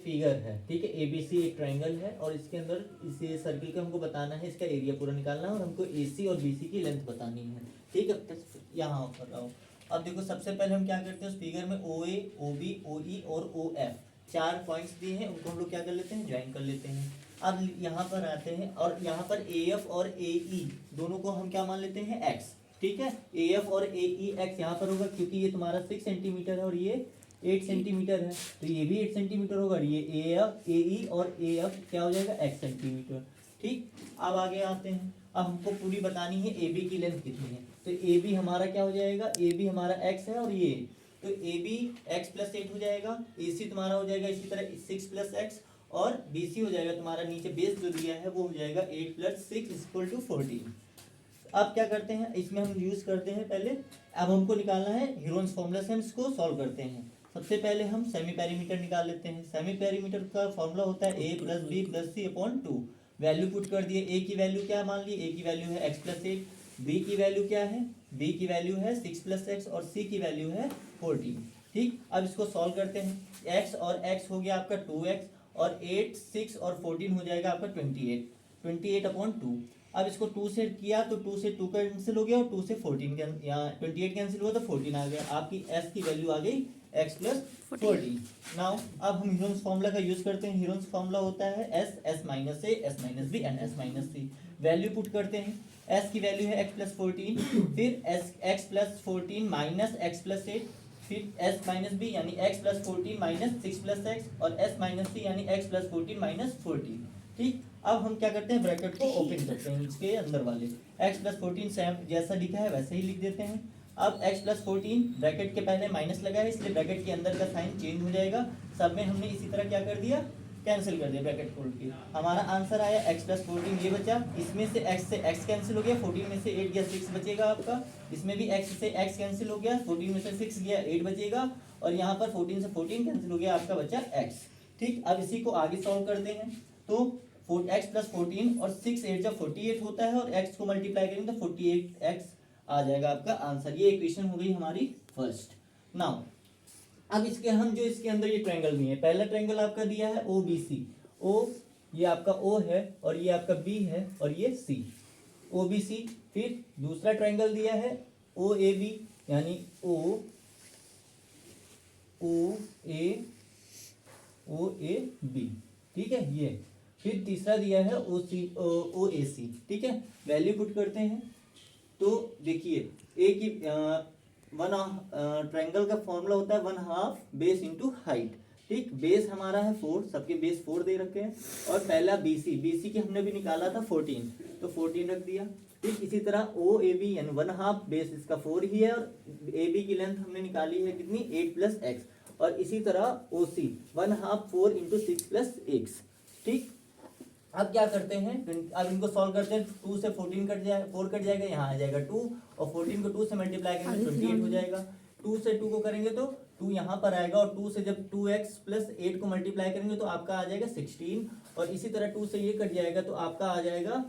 Figure है, ठीक है। एबीसी एक ट्रायंगल है और इसके अंदर इस सर्किल का हमको बताना है, इसका एरिया पूरा निकालना है और हमको एसी और बीसी की लेंथ बतानी है, ठीक है। यहाँ कर रहा हूँ। अब देखो सबसे पहले हम क्या करते हैं, उस फिगर में ओ ए, ओ बी, ओ ई और ओ एफ 4 पॉइंट्स दिए हैं, उनको हम लोग क्या कर लेते हैं, ज्वाइन कर लेते हैं। अब यहाँ पर आते हैं और यहाँ पर ए एफ और ए ई दोनों को हम क्या मान लेते हैं, एक्स, ठीक है। ए एफ और ए ई एक्स यहाँ पर होगा क्योंकि ये तुम्हारा 6 सेंटीमीटर है और ये 8 सेंटीमीटर है, तो ये भी 8 सेंटीमीटर होगा। ये ए एफ, ए ई और ए एफ क्या हो जाएगा, एक्स सेंटीमीटर, ठीक। अब आगे आते हैं, अब हमको पूरी बतानी है ए बी की लेंथ कितनी है, तो ए बी हमारा क्या हो जाएगा, ए बी हमारा एक्स है और ये, तो ए बी एक्स प्लस 8 हो जाएगा। ए सी तुम्हारा हो जाएगा इसी तरह 6 प्लस एक्स और बी सी हो जाएगा तुम्हारा नीचे बेस जो दिया है वो हो जाएगा 8 प्लस 6 इक्वल टू 14। अब क्या करते हैं, इसमें हम यूज करते हैं पहले, अब हमको निकालना है हीरोन्स फॉर्मूला से हम इसको सॉल्व करते हैं। सबसे पहले हम सेमी पेरीमीटर निकाल लेते हैं। सेमी पेरीमीटर का फॉर्मूला होता है ए प्लस बी प्लस सी अपॉन 2। वैल्यू पुट कर दिए, ए की वैल्यू क्या मान ली, ए की वैल्यू है एक्स प्लस 8, बी की वैल्यू क्या है, बी की वैल्यू है 6 प्लस एक्स और सी की वैल्यू है 14, ठीक। अब इसको सॉल्व करते हैं। एक्स और एक्स हो गया आपका 2x और 8, 6 और 14 हो जाएगा आपका 28 अपॉन 2। अब इसको 2 से किया तो 2 से 2 कैंसिल हो गया और 2 से 14 यहाँ 28 कैंसिल हुआ तो 14 आ गया, आपकी s की वैल्यू आ गई x प्लस 14। नाउ अब हम हीरोन्स फॉर्मूला का यूज करते हैं। हीरोन्स फॉर्मूला होता है s minus A, s minus B and s minus C. Value put करते हैं, s की वैल्यू है x प्लस 14, फिर x plus 14 minus x plus 8, फिर s माइनस बी यानी x plus 14 minus 6 plus x और s माइनस सी यानी x plus 14 minus 14, ठीक। अब हम क्या करते हैं, ब्रैकेट को ओपन करते हैं, इसके अंदर वाले x प्लस 14 सेम जैसा लिखा है वैसे ही लिख देते हैं। अब x प्लस 14 ब्रैकेट के पहले माइनस लगा है इसलिए ब्रैकेट के अंदर का साइन चेंज हो जाएगा। सब में हमने इसी तरह क्या कर दिया, कैंसिल कर दिया ब्रैकेट खोल के। हमारा आंसर आया x प्लस 14 ये बचा, इसमें से x कैंसिल हो गया, 14 में से 8 गया 6 बचेगा आपका, इसमें भी x से x कैंसिल हो गया, 14 में से 6 गया 8 बचेगा और यहाँ पर 14 से 14 कैंसिल हो गया, आपका बचा x, ठीक। अब इसी को आगे सॉल्व करते हैं तो x प्लस 14 और 6 8 जब 48 होता है और x को मल्टीप्लाई करेंगे तो 48x आ जाएगा आपका आंसर। ये इक्वेशन हो गई हमारी फर्स्ट। नाउ अब इसके हम जो इसके अंदर ये ट्रायंगल दिए हैं, पहला ट्रायंगल आपका दिया है ओ बी सी, ओ ये आपका O है और ये आपका B है और ये C, ओ बी सी। फिर दूसरा ट्रायंगल दिया है ओ ए बी यानी ओ ए बी, ठीक है ये। फिर तीसरा दिया है ओ ए सी, ठीक है। वैल्यू पुट करते हैं तो देखिए ए की ट्रायंगल का फॉर्मूला होता है 1/2 बेस इंटू हाइट, ठीक। बेस हमारा है 4, सबके बेस 4 दे रखे हैं और पहला बीसी की हमने भी निकाला था 14, तो 14 रख दिया, ठीक। इसी तरह ओ ए बी यानी 1/2 बेस इसका 4 ही है और ए बी की लेंथ हमने निकाली है कितनी 8 प्लस एक्स, और इसी तरह ओ सी 1/2 4 इंटू 6 प्लस एक्स, ठीक। अब क्या करते हैं, अब इनको सॉल्व करते हैं। 2 से 14 कट जाएगा, 4 कट जाएगा, यहाँ आ जाएगा 2 और 14 को 2 से मल्टीप्लाई करेंगे 28 हो जाएगा। 2 से 2 को करेंगे तो 2 यहाँ पर आएगा और 2 से जब 2x प्लस 8 को मल्टीप्लाई करेंगे तो आपका आ जाएगा 16 और इसी तरह 2 से ये कट जाएगा तो आपका आ जाएगा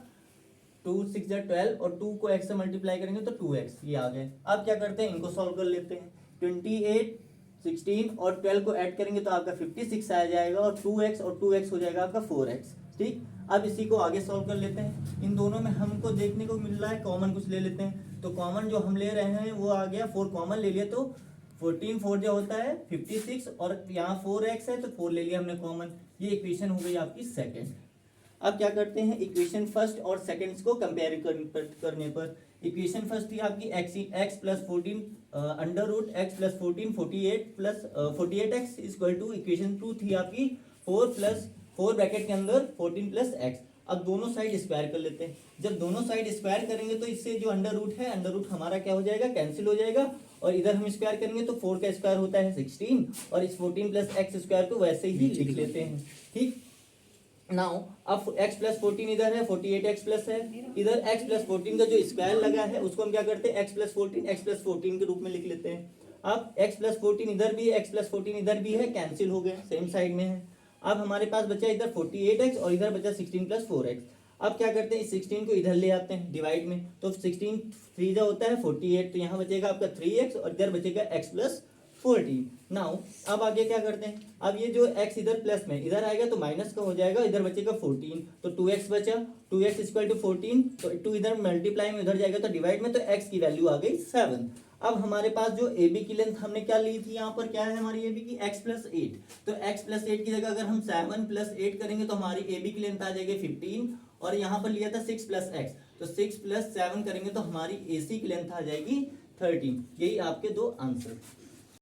2 6 12 और 2 को x से मल्टीप्लाई करेंगे तो 2x, ये आ गए। अब क्या करते हैं, इनको सॉल्व कर लेते हैं। 28 16 और 12 को ऐड करेंगे तो आपका 56 आ जाएगा और 2x और 2x हो जाएगा आपका 4x, ठीक। अब इसी को आगे सॉल्व कर लेते हैं। इन दोनों में हमको देखने को मिल रहा है कॉमन कुछ ले लेते हैं, तो कॉमन जो हम ले रहे हैं वो आ गया 4 कॉमन ले लिया तो 14 4 जो होता है 56 और यहाँ 4x है तो 4 ले लिया हमने कॉमन। ये इक्वेशन हो गई आपकी सेकंड। अब क्या करते हैं, इक्वेशन फर्स्ट और सेकंड्स को कंपेयर करने पर इक्वेशन फर्स्ट थी आपकी x plus 14 under root x plus 14 48 plus 48x equal to equation 2 थी आपकी 4 प्लस 4 ब्रैकेट के अंदर 14 प्लस एक्स। अब दोनों साइड स्क्वायर कर लेते हैं। जब दोनों साइड स्क्वायर करेंगे तो इससे जो अंडर रूट है, अंडर रूट हमारा क्या हो जाएगा, कैंसिल हो जाएगा और इधर हम स्क्वायर करेंगे तो 4 का स्क्वायर होता है 16 और इस 14 प्लस एक्स स्क्वायर को वैसे ही लिख लेते हैं, ठीक। नाउ अब x प्लस 14 इधर है 48x प्लस है, इधर x प्लस 14 का जो स्क्वायर लगा है उसको हम क्या करते हैं x प्लस 14 के रूप में लिख लेते हैं। अब x प्लस 14 इधर भी है, x प्लस 14 इधर भी है, कैंसिल हो गए, सेम साइड में है। अब हमारे पास बचा इधर 48x और इधर बचा 16 प्लस 4x। अब क्या करते हैं, इस 16 को इधर ले आते हैं डिवाइड में, तो 16 3 जो होता है 48, तो यहाँ बचेगा आपका 3x और इधर बचेगा x प्लस 14। नाउ अब आगे क्या करते हैं, अब ये जो x इधर प्लस में इधर आएगा तो माइनस का हो जाएगा, इधर बचेगा 14, तो 2x बचा, 2x इक्वल टू 14, तो 2 इधर मल्टीप्लाई में उधर जाएगा तो डिवाइड में, तो x की वैल्यू आ गई 7। अब हमारे पास जो ए बी की लेंथ हमने क्या ली थी, यहाँ पर क्या है हमारी ए बी की x प्लस 8, तो x प्लस 8 की जगह अगर हम 7 प्लस 8 करेंगे तो हमारी ए बी की लेंथ आ जाएगी 15, और यहाँ पर लिया था 6 प्लस x, तो 6 प्लस 7 करेंगे तो हमारी ए सी की लेंथ आ जाएगी 13। यही आपके दो आंसर।